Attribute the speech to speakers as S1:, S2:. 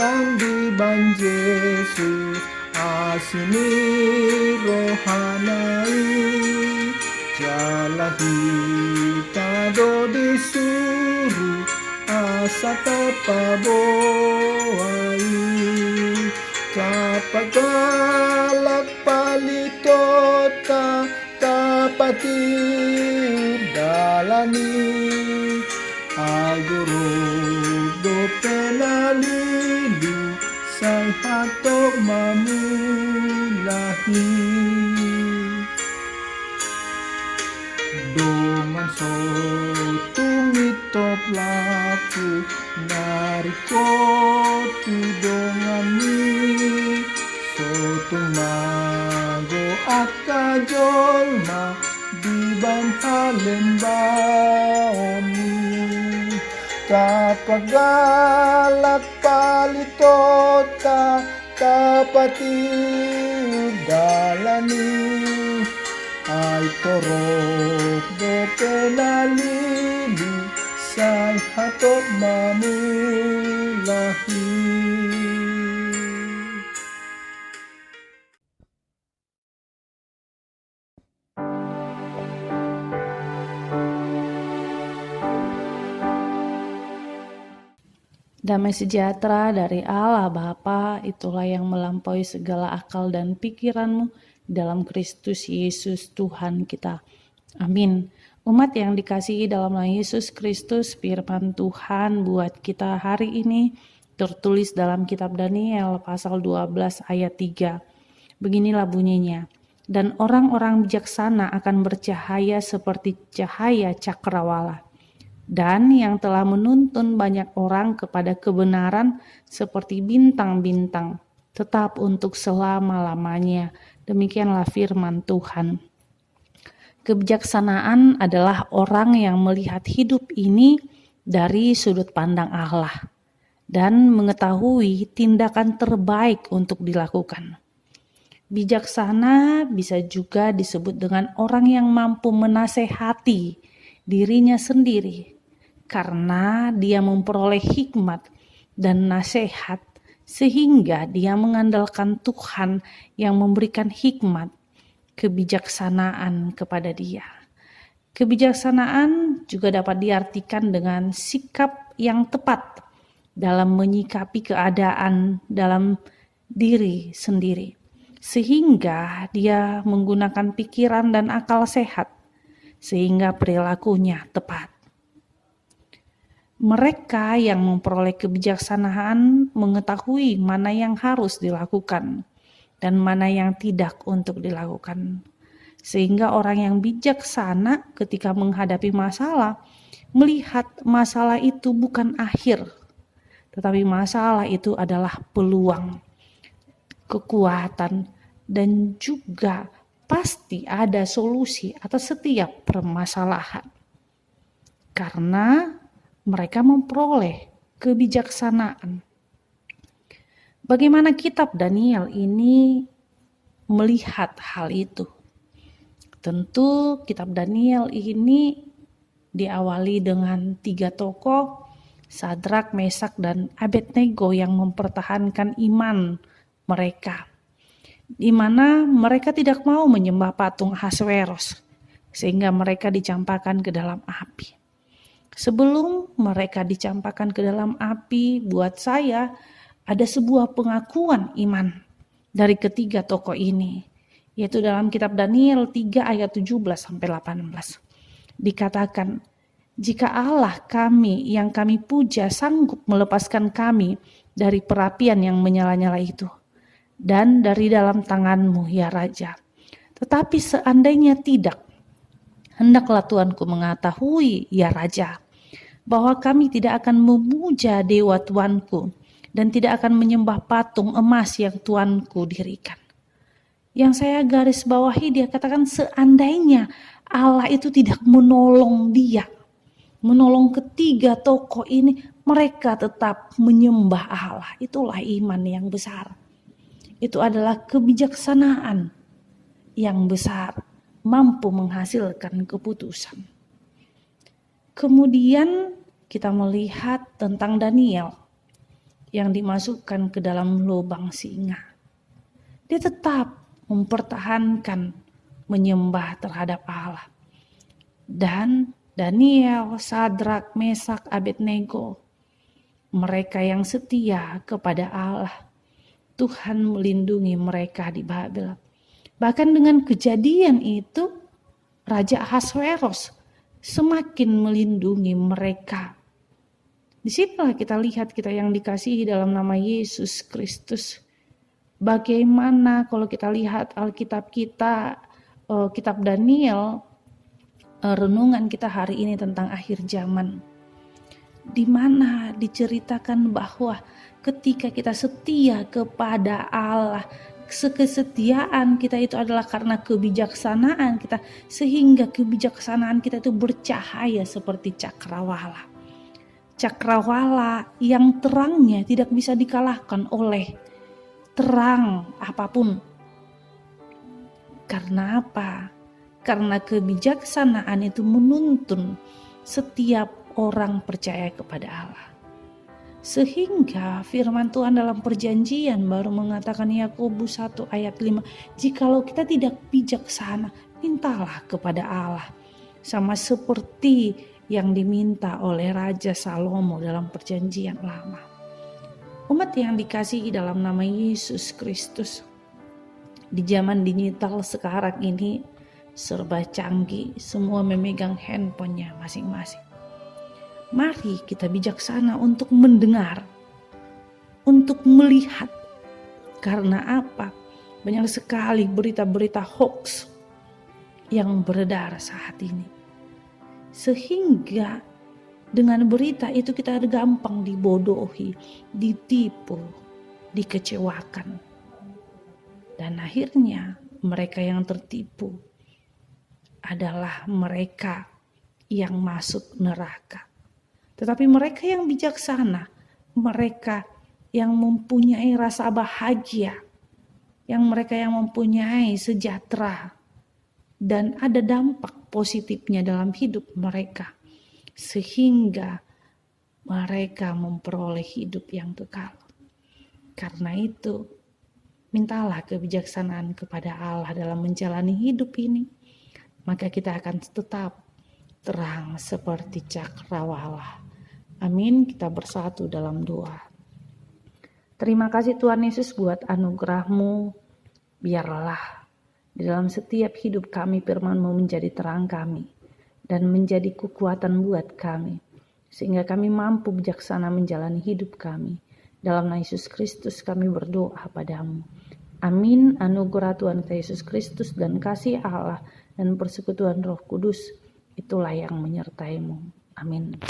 S1: Biban Yesus asini rohanai jalahi tado disuruh asa tapaboai kapagalak palitota tapati dalani aguro do penalidu say hatok mamulahi dongan so tumitop laku nariko tu dongan ni so tumago akajolma biban halembaoni kapagalak palitota kapati dalani ay torok do penalidu say hatok mamulahi.
S2: Damai sejahtera dari Allah Bapa, itulah yang melampaui segala akal dan pikiranmu dalam Kristus Yesus Tuhan kita. Amin. Umat yang dikasihi dalam nama Yesus Kristus, firman Tuhan buat kita hari ini tertulis dalam kitab Daniel pasal 12 ayat 3. Beginilah bunyinya. Dan orang-orang bijaksana akan bercahaya seperti cahaya cakrawala. Dan yang telah menuntun banyak orang kepada kebenaran seperti bintang-bintang, tetap untuk selama-lamanya. Demikianlah firman Tuhan. Kebijaksanaan adalah orang yang melihat hidup ini dari sudut pandang Allah dan mengetahui tindakan terbaik untuk dilakukan. Bijaksana bisa juga disebut dengan orang yang mampu menasehati dirinya sendiri, karena dia memperoleh hikmat dan nasihat sehingga dia mengandalkan Tuhan yang memberikan hikmat, kebijaksanaan kepada dia. Kebijaksanaan juga dapat diartikan dengan sikap yang tepat dalam menyikapi keadaan dalam diri sendiri, sehingga dia menggunakan pikiran dan akal sehat, sehingga perilakunya tepat. Mereka yang memperoleh kebijaksanaan mengetahui mana yang harus dilakukan dan mana yang tidak untuk dilakukan. Sehingga orang yang bijaksana ketika menghadapi masalah, melihat masalah itu bukan akhir, tetapi masalah itu adalah peluang, kekuatan, dan juga pasti ada solusi atas setiap permasalahan. Karena mereka memperoleh kebijaksanaan. Bagaimana kitab Daniel ini melihat hal itu? Tentu kitab Daniel ini diawali dengan 3 tokoh, Sadrak, Mesak, dan Abednego yang mempertahankan iman mereka, di mana mereka tidak mau menyembah patung Ahasweros, sehingga mereka dicampakkan ke dalam api. Sebelum mereka dicampakkan ke dalam api, buat saya ada sebuah pengakuan iman dari ketiga tokoh ini, yaitu dalam kitab Daniel 3 ayat 17-18. Dikatakan, jika Allah kami yang kami puja sanggup melepaskan kami dari perapian yang menyala-nyala itu, dan dari dalam tanganmu ya Raja. Tetapi seandainya tidak, hendaklah Tuanku mengetahui ya Raja, bahwa kami tidak akan memuja dewa Tuanku dan tidak akan menyembah patung emas yang Tuanku dirikan. Yang saya garis bawahi, dia katakan seandainya Allah itu tidak menolong dia, menolong ketiga tokoh ini, mereka tetap menyembah Allah. Itulah iman yang besar. Itu adalah kebijaksanaan yang besar, mampu menghasilkan keputusan. Kemudian kita melihat tentang Daniel yang dimasukkan ke dalam lubang singa. Dia tetap mempertahankan menyembah terhadap Allah. Dan Daniel, Sadrak, Mesak, Abednego, mereka yang setia kepada Allah, Tuhan melindungi mereka di Babel. Bahkan dengan kejadian itu, Raja Ahasveros semakin melindungi mereka. Disinilah kita lihat, kita yang dikasihi dalam nama Yesus Kristus, bagaimana kalau kita lihat Alkitab kita, kitab Daniel, renungan kita hari ini tentang akhir zaman, di mana diceritakan bahwa ketika kita setia kepada Allah, kesetiaan kita itu adalah karena kebijaksanaan kita, sehingga kebijaksanaan kita itu bercahaya seperti cakrawala. Cakrawala yang terangnya tidak bisa dikalahkan oleh terang apapun. Karena apa? Karena kebijaksanaan itu menuntun setiap orang percaya kepada Allah. Sehingga firman Tuhan dalam perjanjian baru mengatakan, Yakobus 1 ayat 5, jikalau kita tidak bijaksana, mintalah kepada Allah. Sama seperti yang diminta oleh Raja Salomo dalam perjanjian lama. Umat yang dikasihi dalam nama Yesus Kristus, di zaman digital sekarang ini serba canggih, semua memegang handphonenya masing-masing. Mari kita bijaksana untuk mendengar, untuk melihat. Karena apa? Banyak sekali berita-berita hoax yang beredar saat ini. Sehingga dengan berita itu kita gampang dibodohi, ditipu, dikecewakan. Dan akhirnya mereka yang tertipu adalah mereka yang masuk neraka. Tetapi mereka yang bijaksana, mereka yang mempunyai rasa bahagia, mereka yang mempunyai sejahtera, dan ada dampak positifnya dalam hidup mereka, sehingga mereka memperoleh hidup yang kekal. Karena itu, mintalah kebijaksanaan kepada Allah dalam menjalani hidup ini, maka kita akan tetap terang seperti cakrawala. Amin. Kita bersatu dalam doa. Terima kasih Tuhan Yesus buat anugerah-Mu. Biarlah di dalam setiap hidup kami firman-Mu menjadi terang kami dan menjadi kekuatan buat kami, sehingga kami mampu bijaksana menjalani hidup kami. Dalam nama Yesus Kristus kami berdoa padamu. Amin. Anugerah Tuhan kita Yesus Kristus dan kasih Allah dan persekutuan Roh Kudus itulah yang menyertai-Mu. Amin.